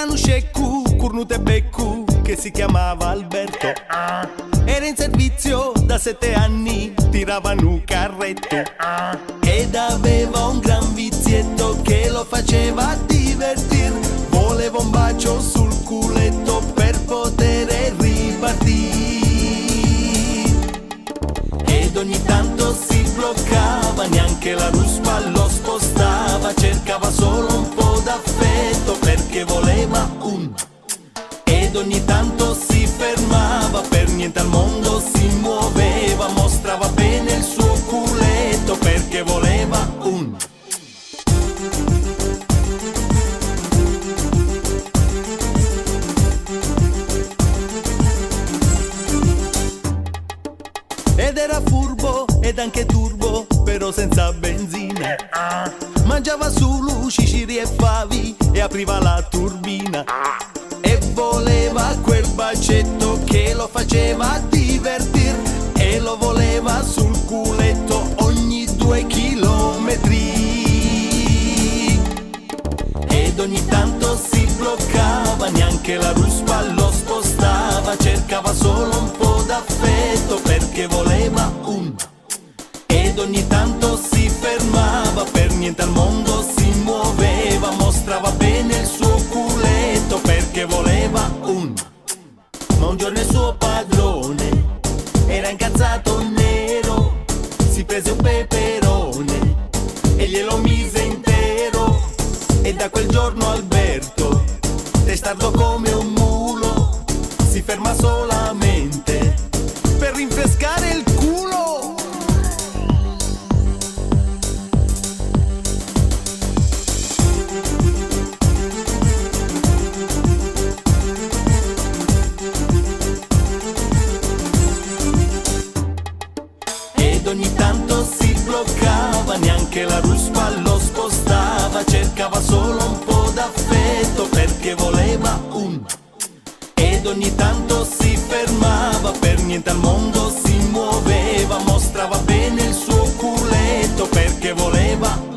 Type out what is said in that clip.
C'era un scecco, cornuto e becco, che si chiamava Alberto. Era in servizio da 7 anni, tirava un carretto. Ed aveva un gran vizietto che lo faceva divertir. Voleva un bacio sul culetto per poter ripartire. Ed ogni tanto si bloccava, neanche la ruspa lo spostava. Cercava solo un po' d'affetto perché voleva un. Ed ogni tanto si fermava, per niente al mondo si muoveva. Mostrava bene il suo culetto perché voleva un. Ed era furbo ed anche turbo, però senza benzina. Mangiava solo ciciri e favi e apriva la turbina. E voleva quel bacetto che lo faceva divertir. E lo voleva sul culetto ogni 2 chilometri. Ed ogni tanto si bloccava, neanche la ruspa lo spostava. Cercava solo un po' d'affetto perché voleva un. Ed ogni tanto si fermava, per niente al mondo si muoveva. Mostrava bene il suo culetto perché voleva un. Ma un giorno il suo padrone era incazzato nero. Si prese un peperone e glielo mise intero. E da quel giorno Alberto, testardo come un mulo, si ferma solamente per rinfrescare il culo. Ed ogni tanto si bloccava, neanche la ruspa lo spostava. Cercava solo un po' d'affetto perché voleva un. Ed ogni tanto si fermava, per niente al mondo si muoveva. Mostrava bene il suo culetto perché voleva un.